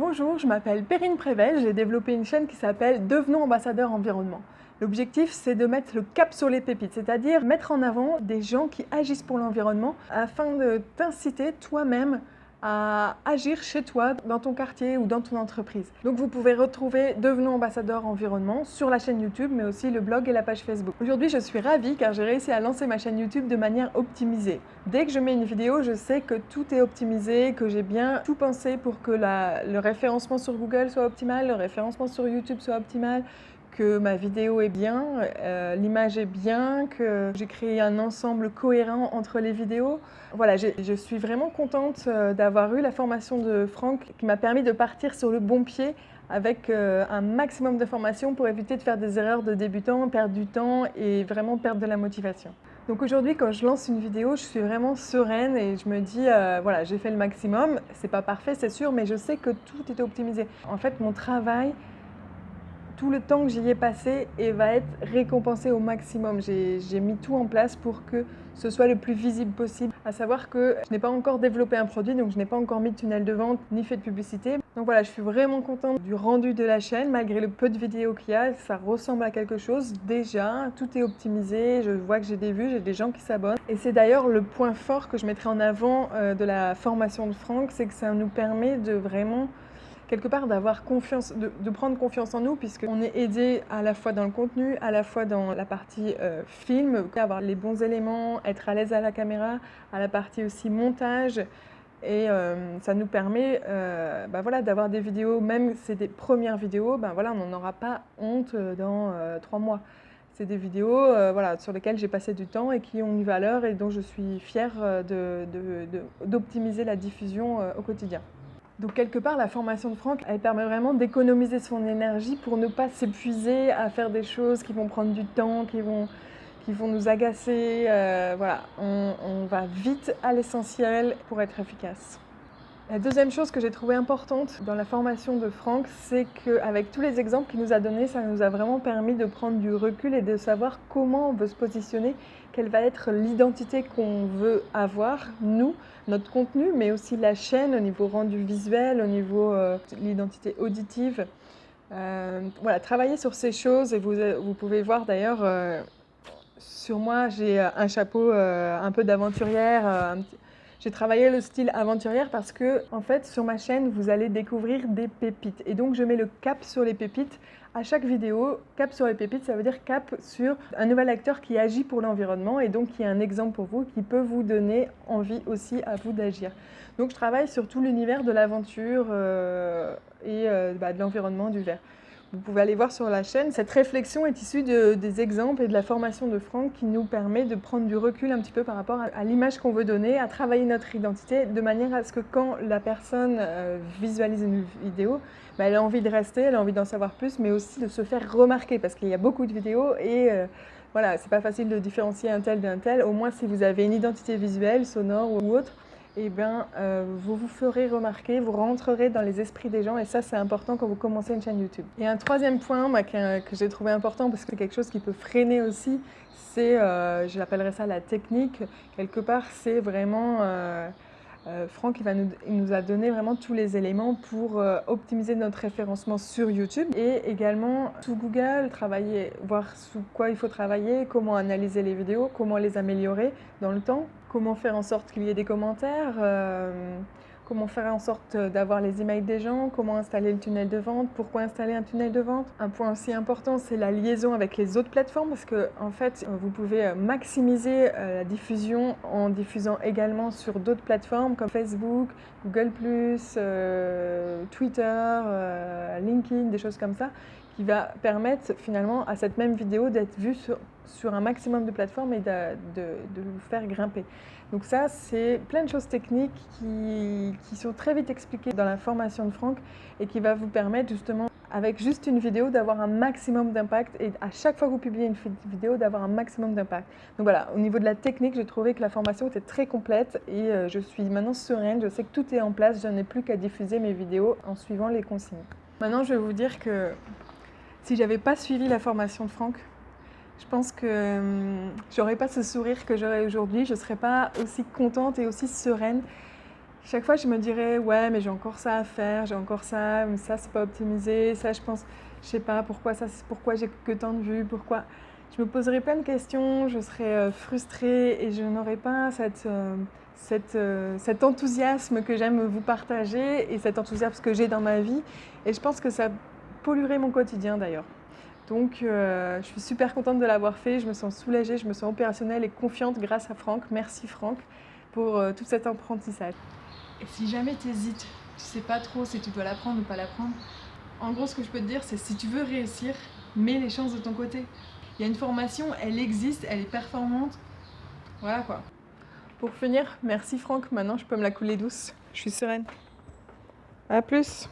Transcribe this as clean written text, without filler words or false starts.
Bonjour, je m'appelle Perrine Prével, j'ai développé une chaîne qui s'appelle Devenons ambassadeurs environnement. L'objectif, c'est de mettre le cap sur les pépites, c'est-à-dire mettre en avant des gens qui agissent pour l'environnement afin de t'inciter toi-même à agir chez toi, dans ton quartier ou dans ton entreprise. Donc vous pouvez retrouver Devenons ambassadeurs environnement sur la chaîne YouTube, mais aussi le blog et la page Facebook. Aujourd'hui, je suis ravie car j'ai réussi à lancer ma chaîne YouTube de manière optimisée. Dès que je mets une vidéo, je sais que tout est optimisé, que j'ai bien tout pensé pour que le référencement sur Google soit optimal, le référencement sur YouTube soit optimal, que ma vidéo est bien, l'image est bien, que j'ai créé un ensemble cohérent entre les vidéos. Voilà, je suis vraiment contente d'avoir eu la formation de Franck qui m'a permis de partir sur le bon pied avec un maximum d'informations pour éviter de faire des erreurs de débutant, perdre du temps et vraiment perdre de la motivation. Donc aujourd'hui, quand je lance une vidéo, je suis vraiment sereine et je me dis, voilà, j'ai fait le maximum. C'est pas parfait, c'est sûr, mais je sais que tout est optimisé. En fait, mon travail, tout le temps que j'y ai passé et va être récompensé au maximum. J'ai mis tout en place pour que ce soit le plus visible possible. À savoir que je n'ai pas encore développé un produit, donc je n'ai pas encore mis de tunnel de vente ni fait de publicité. Donc voilà, je suis vraiment contente du rendu de la chaîne, malgré le peu de vidéos qu'il y a, ça ressemble à quelque chose. Déjà, tout est optimisé, je vois que j'ai des vues, j'ai des gens qui s'abonnent. Et c'est d'ailleurs le point fort que je mettrai en avant de la formation de Franck, c'est que ça nous permet de vraiment quelque part d'avoir confiance, de prendre confiance en nous, puisqu'on est aidé à la fois dans le contenu, à la fois dans la partie film, avoir les bons éléments, être à l'aise à la caméra, à la partie aussi montage. Et ça nous permet voilà, d'avoir des vidéos, même si c'est des premières vidéos, voilà, on n'en aura pas honte dans 3 mois. C'est des vidéos voilà, sur lesquelles j'ai passé du temps et qui ont une valeur et dont je suis fière d'optimiser la diffusion au quotidien. Donc quelque part, la formation de Franck, elle permet vraiment d'économiser son énergie pour ne pas s'épuiser à faire des choses qui vont prendre du temps, qui vont nous agacer. Voilà, on va vite à l'essentiel pour être efficace. La deuxième chose que j'ai trouvée importante dans la formation de Franck, c'est qu'avec tous les exemples qu'il nous a donnés, ça nous a vraiment permis de prendre du recul et de savoir comment on veut se positionner, quelle va être l'identité qu'on veut avoir, nous, notre contenu, mais aussi la chaîne au niveau rendu visuel, au niveau de l'identité auditive. Voilà, travailler sur ces choses et vous pouvez voir d'ailleurs sur moi, j'ai un chapeau un peu d'aventurière. J'ai travaillé le style aventurière parce que, en fait, sur ma chaîne, vous allez découvrir des pépites. Et donc, je mets le cap sur les pépites à chaque vidéo. Cap sur les pépites, ça veut dire cap sur un nouvel acteur qui agit pour l'environnement et donc qui est un exemple pour vous, qui peut vous donner envie aussi à vous d'agir. Donc, je travaille sur tout l'univers de l'aventure et de l'environnement, du vert. Vous pouvez aller voir sur la chaîne. Cette réflexion est issue des exemples et de la formation de Franck qui nous permet de prendre du recul un petit peu par rapport à l'image qu'on veut donner, à travailler notre identité de manière à ce que quand la personne visualise une vidéo, elle a envie de rester, elle a envie d'en savoir plus, mais aussi de se faire remarquer parce qu'il y a beaucoup de vidéos et voilà, c'est pas facile de différencier un tel d'un tel. Au moins, si vous avez une identité visuelle, sonore ou autre, vous vous ferez remarquer, vous rentrerez dans les esprits des gens et ça c'est important quand vous commencez une chaîne YouTube. Et un troisième point que j'ai trouvé important parce que c'est quelque chose qui peut freiner aussi, c'est, je l'appellerais ça la technique, quelque part c'est vraiment, Franck il nous a donné vraiment tous les éléments pour optimiser notre référencement sur YouTube et également sous Google, voir sous quoi il faut travailler, comment analyser les vidéos, comment les améliorer dans le temps. Comment faire en sorte qu'il y ait des commentaires, comment faire en sorte d'avoir les emails des gens, comment installer le tunnel de vente, pourquoi installer un tunnel de vente. Un point aussi important, c'est la liaison avec les autres plateformes parce que en fait, vous pouvez maximiser la diffusion en diffusant également sur d'autres plateformes comme Facebook, Google+, Twitter, LinkedIn, des choses comme ça, qui va permettre finalement à cette même vidéo d'être vue sur un maximum de plateformes et de vous faire grimper. Donc ça, c'est plein de choses techniques qui sont très vite expliquées dans la formation de Franck et qui va vous permettre justement, avec juste une vidéo, d'avoir un maximum d'impact et à chaque fois que vous publiez une vidéo, d'avoir un maximum d'impact. Donc voilà, au niveau de la technique, j'ai trouvé que la formation était très complète et je suis maintenant sereine, je sais que tout est en place, je n'ai plus qu'à diffuser mes vidéos en suivant les consignes. Maintenant, je vais vous dire que si j'avais pas suivi la formation de Franck, je pense que j'aurais pas ce sourire que j'aurais aujourd'hui, je serais pas aussi contente et aussi sereine Chaque fois, je me dirais, ouais, mais j'ai encore ça à faire, j'ai encore ça, mais ça, c'est pas optimisé, ça, je pense, je sais pas pourquoi ça, pourquoi j'ai que tant de vues, pourquoi. Je me poserais plein de questions, je serais frustrée et je n'aurais pas cet enthousiasme que j'aime vous partager et cet enthousiasme que j'ai dans ma vie. Et je pense que ça polluerait mon quotidien d'ailleurs. Donc, je suis super contente de l'avoir fait, je me sens soulagée, je me sens opérationnelle et confiante grâce à Franck. Merci Franck pour tout cet apprentissage. Et si jamais tu hésites, tu sais pas trop si tu dois l'apprendre ou pas l'apprendre, en gros, ce que je peux te dire, c'est si tu veux réussir, mets les chances de ton côté. Il y a une formation, elle existe, elle est performante. Voilà quoi. Pour finir, merci Franck, maintenant je peux me la couler douce. Je suis sereine. À plus.